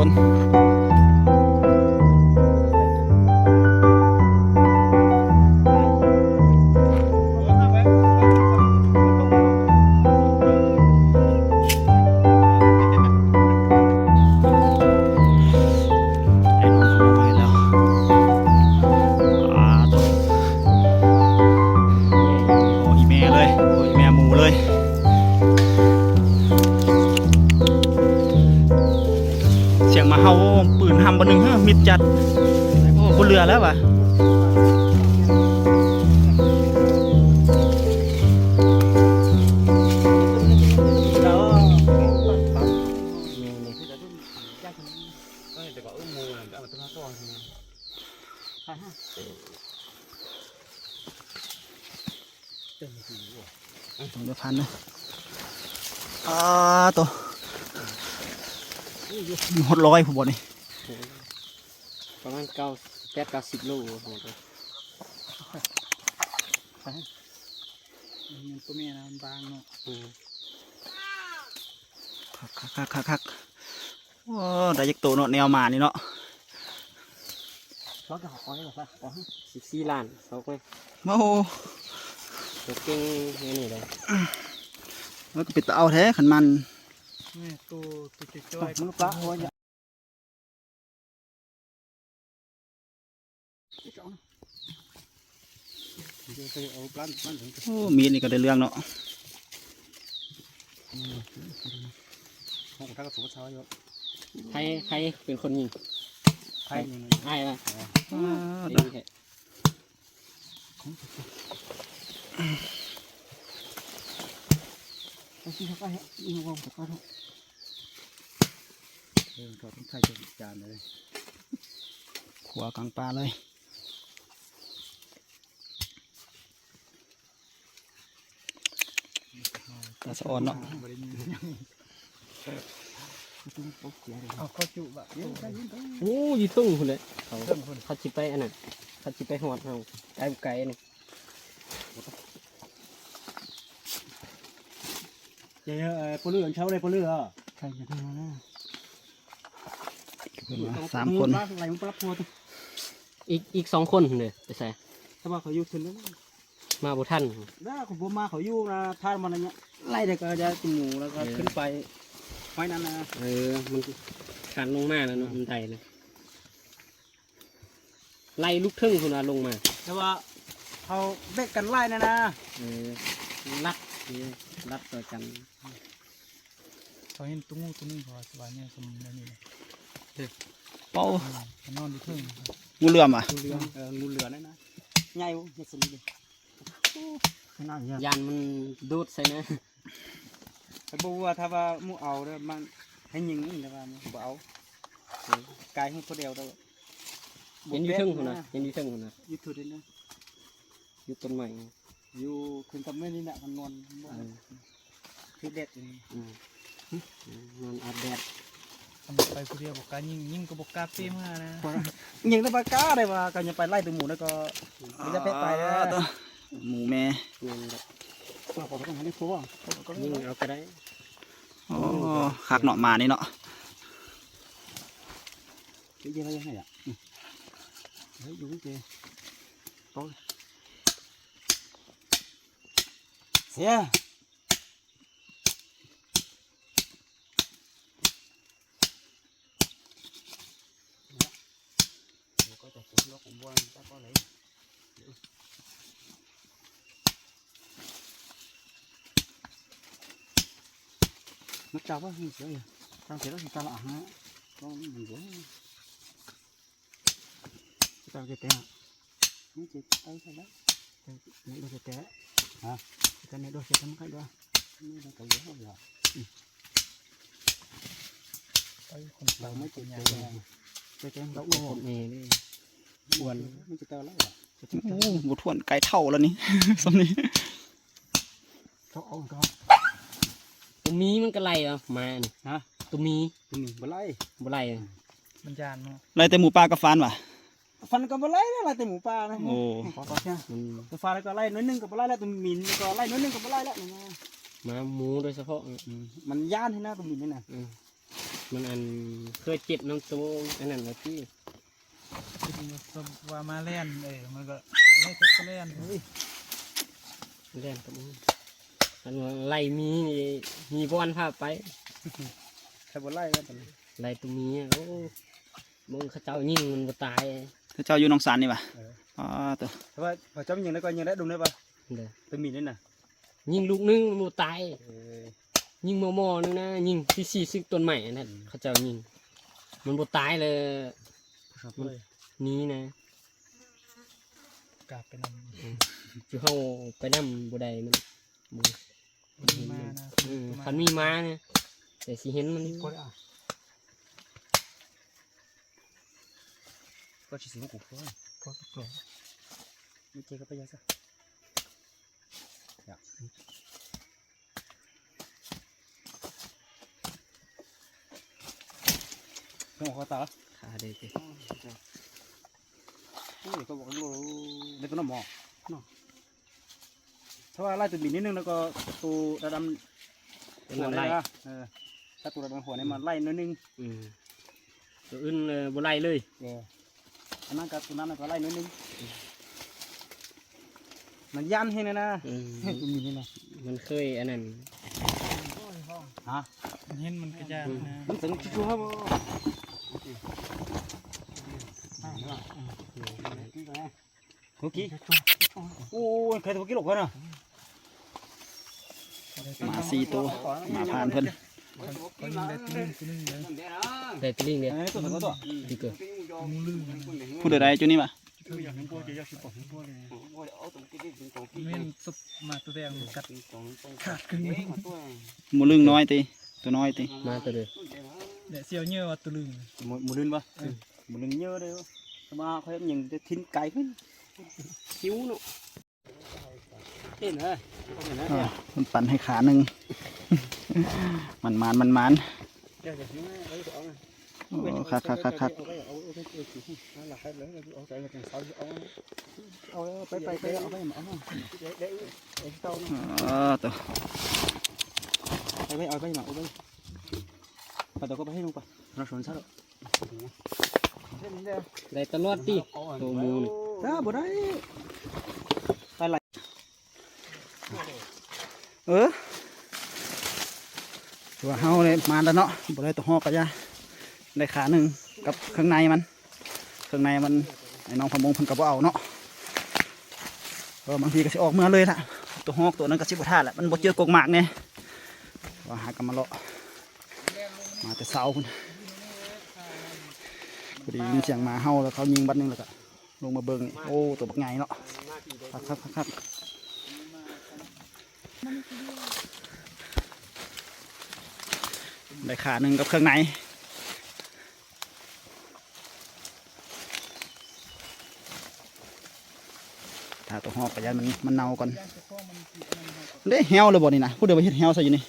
คนเสียงมาเฮาปืนหำบนหนึ่งมิดจัดโอ้กูเรือแล้ววะเดี๋ยวพันนะตัวหดร้อยผมบอกนี่ประมาณ90 โลโหตัวเมียนะมันบางเนาะคักโอ้ได้ยักโตเนาะแนวมานี่เนาะเขาจะขอให้แบบว่า14 ล้านเขาไปโอ้ตัวเก่งนี่เลยแล้วก็ปิดตาเอาแท้ขันมันนี่ตัวจ้อยมันปลาหัวเนี่ยโอ้มีนี่ก็ได้เรื่องเนาะใครเป็นคนยิงใครไอ้ป่ะที่เขาให้ยิงวงเขาทุกเขาต้องใช้จานเลยขัวกลางปลาเลยตาสะอ่อนเนาะเอาข้าวจุบะโอ้ยตุ้งคนเลยเขาจิไปอันนั้นเขาจิไปหอดเอาไก่นี่เจ้าปลือเช่าเลยปลือใครจะทำนะ3 คนอะไรมันปลับพัวตัวอีก2 คนเลยไปใส่ถ้าว่าเขาอยู่ขึ้นแล้วมาบุทันได้ผมมาเขาอยู่นะท่านมันอะไรเงี้ยไล่เด็กก็จะกินหมูแล้วก็ขึ้นไปไว้นั่นนะมันขันลงมาแล้วเนาะมันไต่เลยไล่ลูกทึ่งคนละลงมาแต่ว่าเขาเด็กกันไล่นะรัดต่อกันเขาเห็นตุ้งตัวนึงพอสบายเนี่ยสมนี่เป้านอนดูทึ่งงูเหลือมอ่ะงูเหลือนั่นนะใหญ่เห็ดสลิดยานมันดูดใส่นะแต่บอกว่าถ้าว่ามูเอาเนี่ยมันให้ยิงนี่แต่ว่ามูเอากายให้คนเดียวได้เห็นอยู่ทึ่งคนนะเห็นอยู่ทึ่งคนนะอยู่ถุดินนะอยู่ต้นใหม่อยู่ขึ้นทำไม่นี่แหละมันนอนคือเด็ดอย่างนี้นอนอาบแดดไปคนเดียวบอกการยิงก็บอกกาเป้มานะยิงได้ปากกาได้ว่าการจะไปไล่ตัวหมูแล้วก็ไม่ได้ไปแล้วหมูแม่เราก็ต้องให้ได้ฟัวยิงเอาก็ได้โอ้คักเนาะมานี่เนาะเยอะยังไงอ่ะเฮ้ยอยู่เจ๊โต้เสียก็จะสุดล็อกของบัวจะก็ไหลnó chào quá hình sữa tao thấy nó thì tao lạ hả có mình dễ tao cái té nó chỉ tay thôi đấy này đôi cái té hả cái này đôi cái cái đó nó là cái dễ không rồi tay không tao mấy chuyện nhà cái đậu luôn nè buồn nó chỉ tao lắm rồi một thuận cái thầu là ní xong ní thầu ông conตัวมีมันก็ไล่อ่ะมาฮะตัวมีบ่ไล่มันจานเนาะไล่แต่หมูปลากับฟันว่ะฟันก็บ่ไล่ไล่แต่หมูปลานะโอ้ขอใช่ตัวฟันก็ไล่น้อยนึงก็บ่ไล่แล้วตัวมีนก็ไล่น้อยนึงก็บ่ไล่แล้วมาหมูโดยเฉพาะมันย่านให้หน้าตัวมีนนี่นะ มันอันเคยเจ็บน้ำโตอันนั้นนะพี่ ว่ามาเล่นมันก็เล่นก็เล่นเฮ้ย เล่นกับมึงอันว่าไล่มีบอลพาไป ใครบ่ไล่แล้วตอนนี้ ไล่ตัวมีอะโอ้มึงเขาเจ้ายิงมันบ่ตาย เจ้าอยู่หนองสานนี่ป่ะอ๋อตัว แต่ว่าพอจำยังได้ก็ยังได้ดุมได้ป่ะ เด้อ ตัวมีนี่น่ะ ยิงลูกนึงมันบ่ตายยิงมอนึงนะยิงที่40ต้นใหม่นั่นเขาเจ้ายิงมันบ่ตายเลย มัน นี้นะ กลับไปนำ จุเฮาไปนำบ่ได้มันบ่ มานะ คันมีม้าเนี่ยแต่สิเห็นมัน ก็ชิสิงกูเพื่อนก็ไม่เจ๊ก็ไปยังซะต้องขอตา ขาเด้อ นี่ก็บอกว่าเด็กก็น้ำหมอกถ้าว่าไล่ตัวบีนิดนึงแล้วก็ตัวระดับ เป็น หัว อะไร ได้ถ้าตัวระดับหัวเนี่ยมันไล่นิดนึง ตัวอื่นบ่ไล่เลย อันนั้นกับตัวนั้นก็ไล่นิดนึงมันยันให้นะตัวมีนี่นะ มันเคยอันนั้น ฮะ เห็นมันกระจายนะ มันถึงชัวร์บ่เมื่อกี้โอ้ยใครตัวกี้หลบกันอ่ะ มา4ตัวมาผ่านเพิ่น ก็ยิงได้ตัวนึงเลย แต่ตลิงเนี่ย อันนี้ตัวตัว ที่เกิด มูลื่น ผู้ใดๆจุนี่ป่ะ ยังพวกจะยากสิบปองพวกเลยเม่นสุบมาตัวแดงกัดขาดครึ่งนึง หมูลึงน้อยติตัวน้อยติ มาตัวเด้อ เนี่ยเสียวเยอะว่าตัวลึง หมูลื่นปะหมูลื่นเยอะเลยมาเขาเห็นยังจะทิ้งไก่ขึ้น คิ้วเนาะ เห็นเหรอ มันปั่นให้ขาหนึ่ง มัน เดี๋ยวจะทิ้งให้เอาไง โอ้คัก เอาไปนั่นแหละครับเลยเอาใจกันเสาเอาไปเอาไปเอาเดี๋ยวเต่า ตัว ไปเอาไปมาเอาไปไปตัวก็ไปให้ลุงไปเราสนซะหรอก ได้ตลอดติตัวมูนี่ จ้าบ่ได้ไปไหล ตัวเฮาเลยมาแล้วเนาะบ่ได้ตัวหอกกะยาได้ขาหนึ่งกับเครื่องในมันไอ้น้องพะมงเพิ่นก็บ่เอาเนาะก็บางทีก็สิออกเมื่อเลยล่ะตัวหอกตัวนั้นก็สิบ่ท่าแหละมันบ่เจอกกหมากเนี่ยว่าหากันมาเลาะมาแต่เช้าพุ่นพอดียินเสียงหมาเฮาแล้วเขายิงบัดหนึงแล้วก็ลงมาเบิ่งนี่โอ้ตัวบักใหญ่เนาะครับได้ขาหนึ่งกับเครื่องในถ้าตัวหอกกระยันมันเน่าก่อนเด้เหี่ยวเลยบ่นี่นะพูดเดี๋ยวไปเฮ็ดเหี่ยวใส่อยู่นี่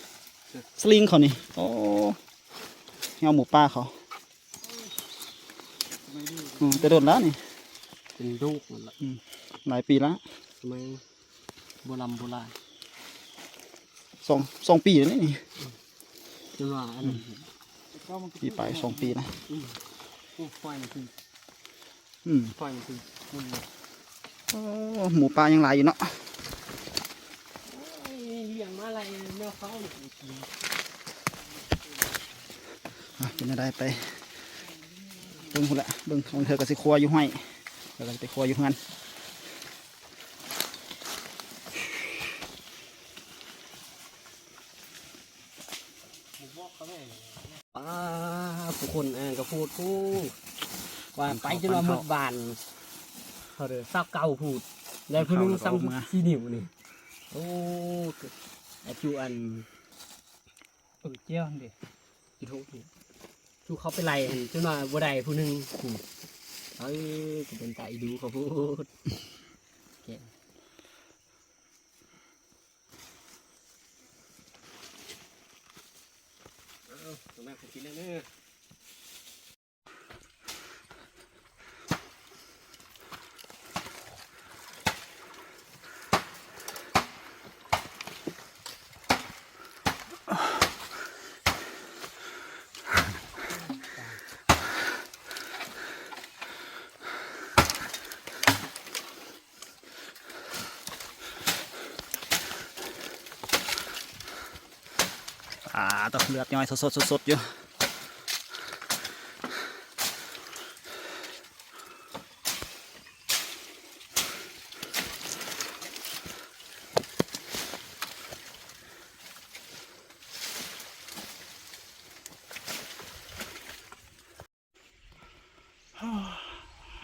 สลิงเขานี่โอ้เหี่ยวหมูป่าเขาแต่โดนแล้วนี่ เป็นลูกมันละ หลายปีแล้ว สมัยโบราณ สองปีแล้วนี่ จนว่าอันนั้น ปีไป2 ปีนะ ไฟมันคือ ไฟมันคือมัน โอ้หมูป่ายังหลายอยู่เนาะ เลี้ยงมาอะไรแมวเขาเนี่ย เป็นอะไรไปเบิ่งพุ่นละเบิ่งของเธอก็สิครัวอยู่ห้อยแล้วก็สิไปครัวอยู่เฮือน ผู้คนก็พูดว่าไปจนว่าหมดบานเขาเด้อซับเก่าพูดได้ผู้นึงซ้ำ4 นิ้วนี่โอ้ไอ้จูอัน เจียวเด็ก อีทุกจูเขาไปไล่จนว่าบ่ได้ผู้นึงพูดก็เป็นตาอีดูเขาพูดแกตัวแม่ผมกินแล้วเนี่ย ตะเลือดย่อยสดๆอยู่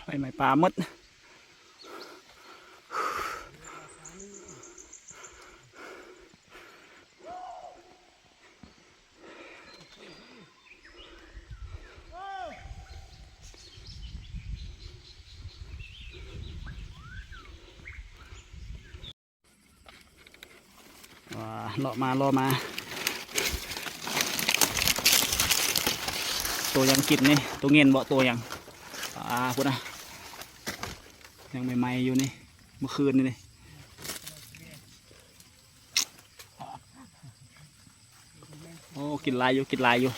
ไปไหมปลาหมดว้าเลาะมาตัวยังกินนี่ตัวเงินบ่ตัวยังพูดนะยังใหม่ๆอยู่นี่เมื่อคืนนี่โอ้กินลายอยู่